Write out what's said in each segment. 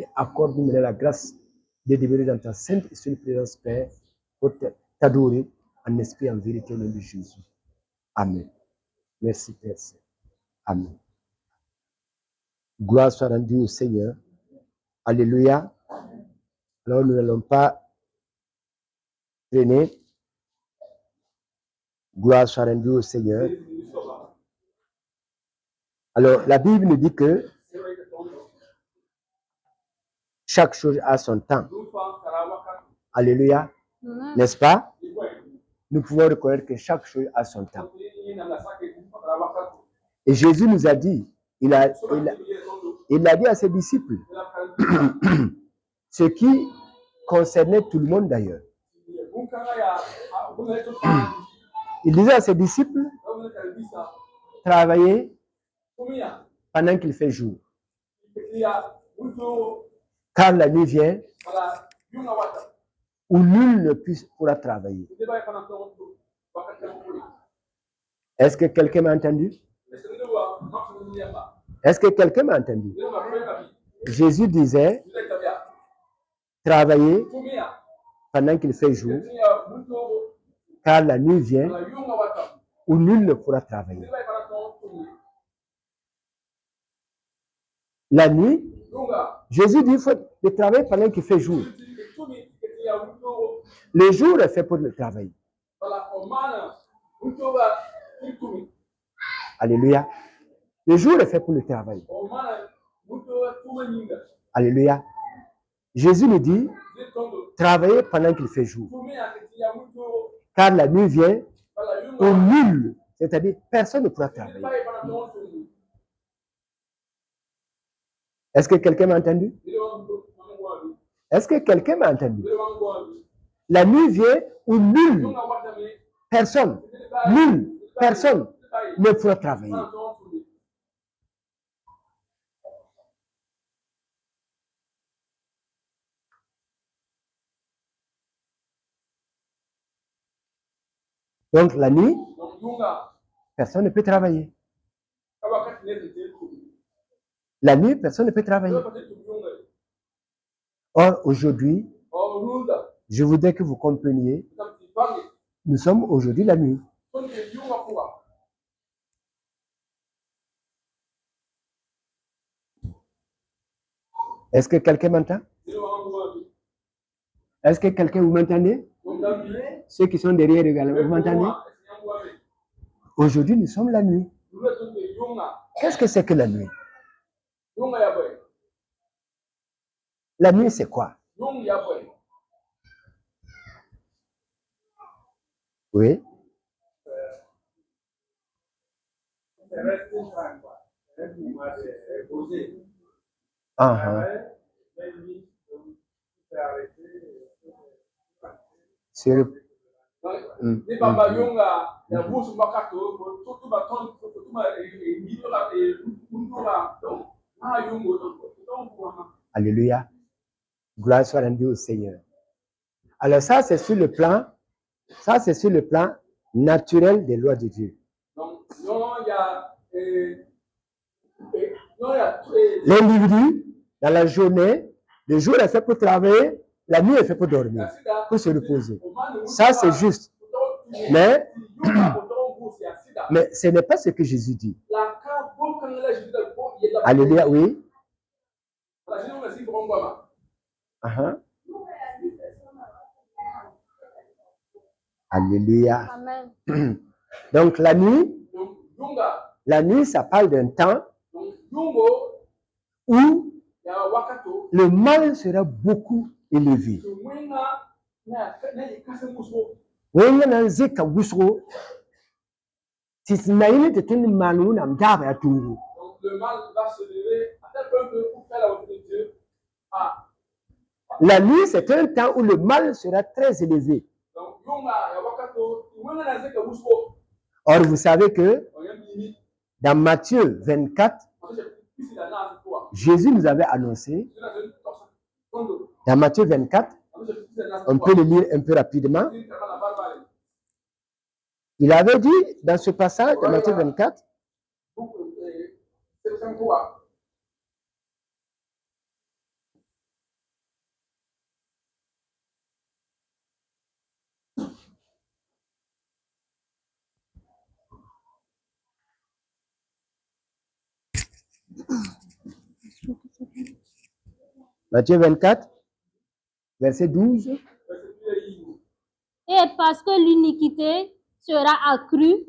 et accorde-nous la grâce de demeurer dans ta sainte et seule présence, Père, pour t'adorer en esprit et en vérité au nom de Jésus. Amen. Merci, Père. Amen. Gloire soit rendue au Seigneur. Alléluia. Alors, nous n'allons pas traîner. Gloire soit rendue au Seigneur. Alors, la Bible nous dit que chaque chose a son temps. Alléluia. N'est-ce pas? Nous pouvons reconnaître que chaque chose a son temps. Et Jésus nous a dit, il a dit à ses disciples, ce qui concernait tout le monde d'ailleurs. Il disait à ses disciples, travaillez pendant qu'il fait jour. Car la nuit vient où nul ne pourra travailler. Est-ce que quelqu'un m'a entendu? Est-ce que quelqu'un m'a entendu? Jésus disait, travaillez pendant qu'il fait jour, car la nuit vient où nul ne pourra travailler. La nuit, Jésus dit, il faut travailler pendant qu'il fait jour. Le jour est fait pour le travail. Alléluia. Le jour est fait pour le travail. Alléluia. Jésus nous dit, travaillez pendant qu'il fait jour. Car la nuit vient où nul, c'est-à-dire personne ne pourra travailler. Est-ce que quelqu'un m'a entendu? Est-ce que quelqu'un m'a entendu? La nuit vient où nul, personne ne pourra travailler. Donc la nuit, personne ne peut travailler. La nuit, personne ne peut travailler. Or, aujourd'hui, je voudrais que vous compreniez, nous sommes aujourd'hui la nuit. Est-ce que quelqu'un m'entend? Est-ce que quelqu'un vous m'entendez? Ceux qui sont derrière également, vous m'entendez? Aujourd'hui, nous sommes la nuit. Qu'est-ce que c'est que la nuit? La nuit, c'est quoi? Oui. C'est le... Alléluia. Gloire soit rendue au Seigneur. Alors ça, c'est sur le plan, naturel des lois de Dieu. L'individu, dans la journée, le jour est fait pour travailler, la nuit est fait pour dormir, pour se reposer. Ça, c'est juste. Mais ce n'est pas ce que Jésus dit. Alléluia, oui. Alléluia. Amen. Donc la nuit, ça parle d'un temps où le mal sera beaucoup élevé. Donc le mal va se lever à tel point que pour faire la volonté de Dieu. La nuit, c'est un temps où le mal sera très élevé. Or, vous savez que dans Matthieu 24, Jésus nous avait annoncé, dans Matthieu 24, on peut le lire un peu rapidement, il avait dit dans ce passage de Matthieu 24, Matthieu 24, verset 12. Et parce que l'iniquité sera accrue,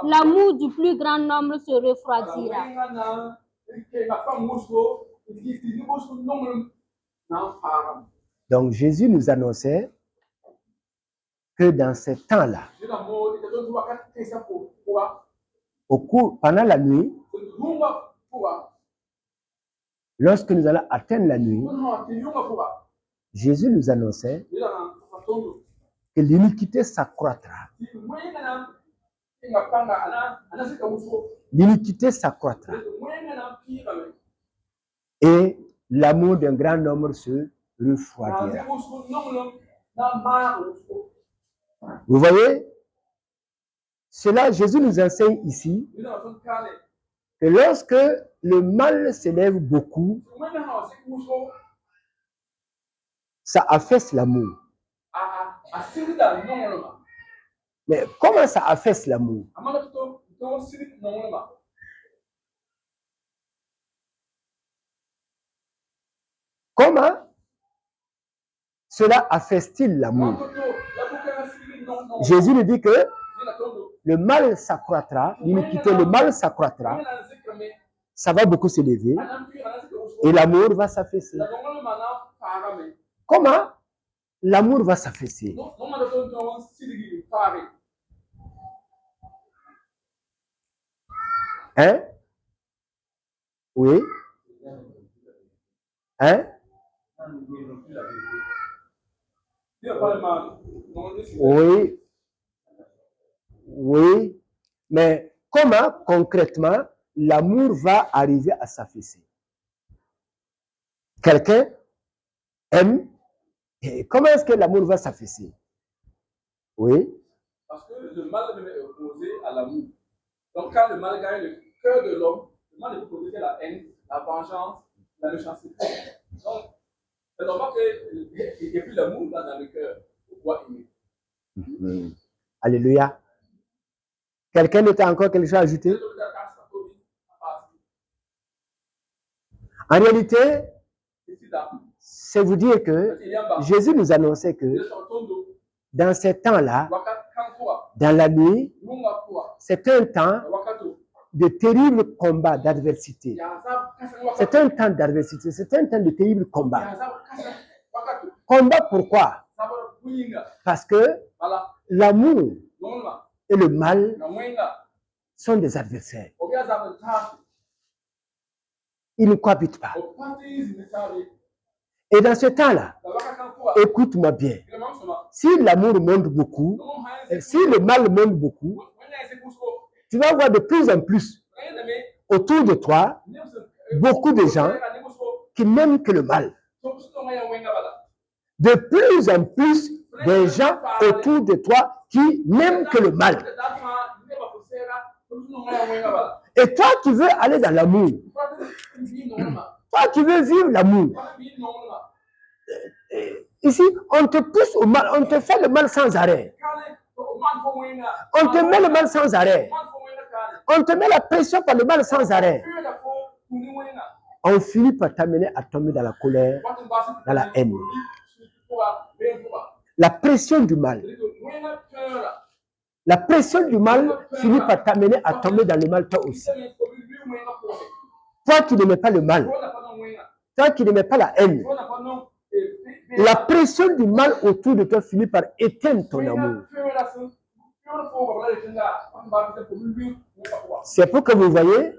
l'amour du plus grand nombre se refroidira. Donc Jésus nous annonçait que dans ces temps-là, pendant la nuit, lorsque nous allons atteindre la nuit, Jésus nous annonçait que l'iniquité s'accroîtra. L'iniquité s'accroîtra. Et l'amour d'un grand nombre se refroidira. Vous voyez, cela, Jésus nous enseigne ici que lorsque le mal s'élève beaucoup, ça affaisse l'amour. Mais comment ça affaisse l'amour? Comment cela affaisse-t-il l'amour? Jésus nous dit que le mal s'accroîtra, l'iniquité, le mal s'accroîtra, ça va beaucoup s'élever et l'amour va s'affaisser. Comment l'amour va s'affaisser? Hein? Oui? Hein? Oui. Oui. Mais comment concrètement l'amour va arriver à s'affaisser? Quelqu'un aime. Et comment est-ce que l'amour va s'affaisser? Oui. Parce que le mal est opposé à l'amour. Donc quand le mal gagne le cœur de l'homme, le mal est opposé à la haine, la vengeance, la méchanceté. Donc, c'est normal qu'il n'y ait plus l'amour dans le cœur pour pouvoir aimer. Alléluia. Quelqu'un n'a encore quelque chose à ajouter? En réalité, c'est vous dire que Jésus nous annonçait que dans ces temps-là, dans la nuit, c'est un temps de terribles combats, d'adversité. C'est un temps d'adversité, c'est un temps de terribles combats. Combat pourquoi? Parce que l'amour et le mal sont des adversaires. Ils ne cohabitent pas. Et dans ce temps-là, écoute-moi bien, si l'amour monte beaucoup, si le mal monte beaucoup, tu vas voir de plus en plus autour de toi beaucoup de gens qui n'aiment que le mal. De plus en plus des gens autour de toi qui n'aiment que le mal. Et toi qui veux aller dans l'amour, toi qui veux vivre l'amour, ici, on te pousse au mal, on te fait le mal sans arrêt. On te met le mal sans arrêt. On te met la pression par le mal sans arrêt. On finit par t'amener à tomber dans la colère, dans la haine. La pression du mal. La pression du mal finit par t'amener à tomber dans le mal toi aussi. Toi qui n'aimais pas le mal, toi qui n'aimais pas la haine, la pression du mal autour de toi finit par éteindre ton amour. C'est pour que vous voyez,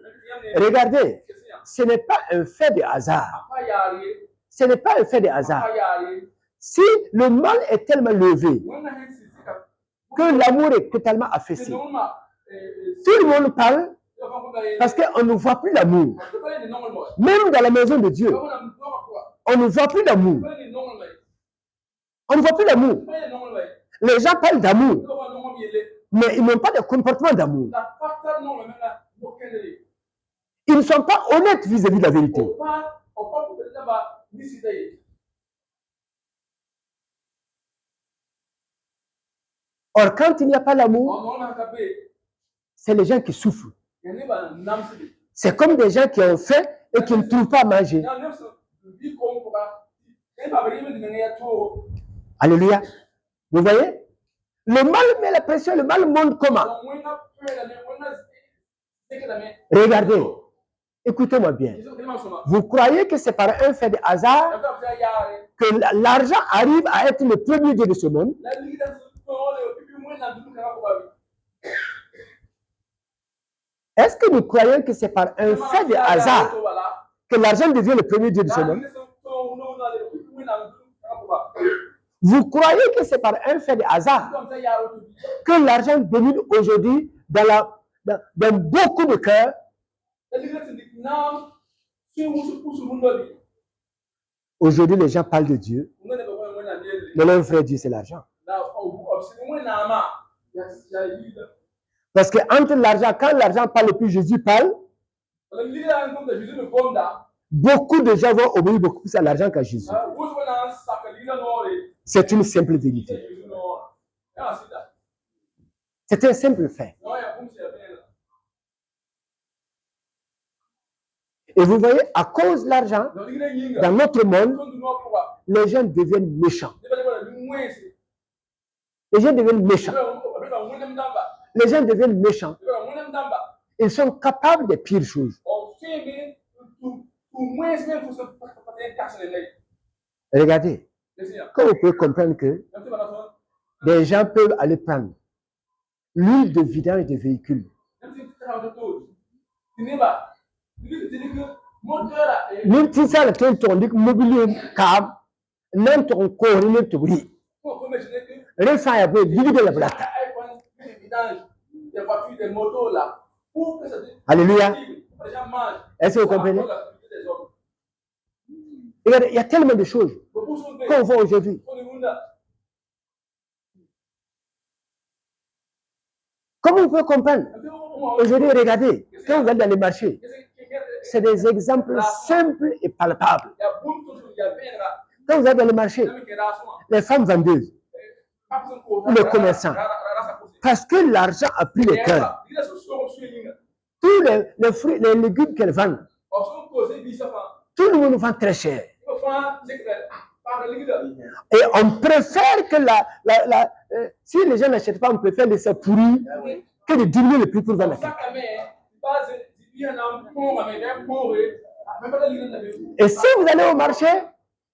regardez, ce n'est pas un fait de hasard. Ce n'est pas un fait de hasard. Si le mal est tellement levé que l'amour est totalement affaissé, tout le monde parle parce qu'on ne voit plus l'amour. Même dans la maison de Dieu, on ne voit plus d'amour. On ne voit plus d'amour. Les gens parlent d'amour, mais ils n'ont pas de comportement d'amour. Ils ne sont pas honnêtes vis-à-vis de la vérité. Or, quand il n'y a pas l'amour, c'est les gens qui souffrent. C'est comme des gens qui ont faim et qui ne trouvent pas à manger. Alléluia. Vous voyez? Le mal met la pression, le mal monte comment? Regardez, écoutez-moi bien. Vous croyez que c'est par un fait de hasard que l'argent arrive à être le premier Dieu de ce monde? Est-ce que nous croyons que c'est par un fait de hasard que l'argent devient le premier Dieu de ce monde? Vous croyez que c'est par un fait de hasard que l'argent domine aujourd'hui dans beaucoup de cœurs? Aujourd'hui, les gens parlent de Dieu, mais leur vrai Dieu, c'est l'argent. Parce que entre l'argent, quand l'argent parle, puis Jésus parle, beaucoup de gens vont obéir beaucoup plus à l'argent qu'à Jésus. C'est une simple vérité. C'est un simple fait. Et vous voyez, à cause de l'argent, dans notre monde, les gens deviennent méchants. Les gens deviennent méchants. Les gens deviennent méchants. Ils sont capables de pires choses. Regardez, comme vous pouvez comprendre que des gens peuvent aller prendre l'huile de vidange des véhicules. Même si ça le temps ton mobilier cab, même ton corps ne te brille. Récent à vous, l'huile de la blague. Alléluia. Est-ce que vous comprenez? Regardez, il y a tellement de choses qu'on voit aujourd'hui. Comment vous pouvez comprendre? Aujourd'hui, regardez, quand vous allez dans les marchés, c'est des exemples simples et palpables. Quand vous allez dans le marché, les femmes vendeuses, les commerçants, parce que l'argent a pris le cœur. Tous les fruits, les légumes qu'elles vendent, tout le monde vend très cher. Et on préfère que si les gens n'achètent pas, on préfère laisser pourrir que de diminuer le prix pour vendre. Et si vous allez au marché,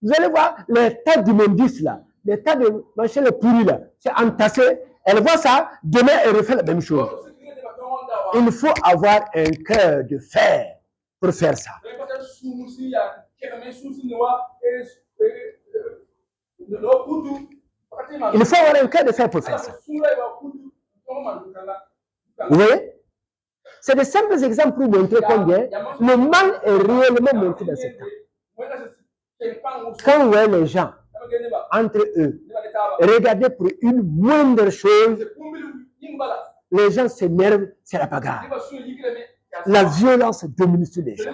vous allez voir les tas d'immondices là, les tas de marchés les pourris là, c'est entassé. Elle voit ça, demain elle refait la même chose. Il faut avoir un cœur de fer pour faire ça. Il faut avoir un cœur de fer pour faire ça. Vous voyez? C'est de simples exemples pour montrer combien le mal est réellement monté dans ce temps. Quand vous voyez les gens entre eux, regardez pour une moindre chose, les gens s'énervent, c'est la bagarre. La violence domine sur les gens.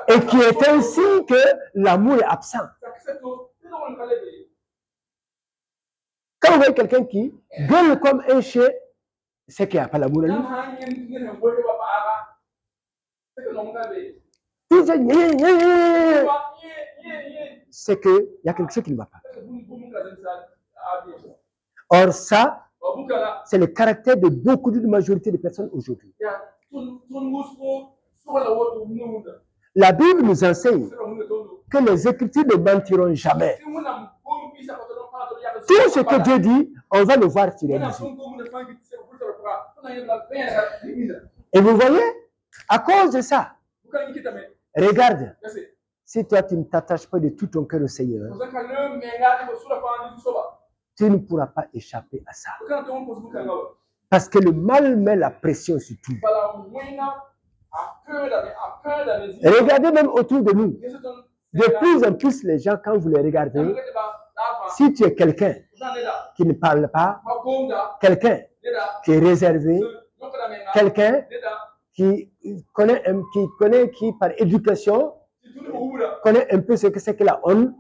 Et qui est un signe que l'amour est absent. Quand vous voyez quelqu'un qui gueule comme un chien, c'est qu'il n'y a pas l'amour en lui. C'est qu'il y a quelque chose qui ne va pas. Or ça, c'est le caractère de beaucoup de majorité de personnes aujourd'hui. La Bible nous enseigne que les Écritures ne mentiront jamais. Tout ce que Dieu dit, on va le voir sur les réseaux. Et vous voyez, à cause de ça, regarde, si toi tu ne t'attaches pas de tout ton cœur au Seigneur, tu ne pourras pas échapper à ça. Parce que le mal met la pression sur tout. Regardez même autour de nous. De plus en plus, les gens, quand vous les regardez, si tu es quelqu'un qui ne parle pas, quelqu'un qui est réservé, quelqu'un qui connaît, qui par éducation, connaît un peu ce que c'est que la honte,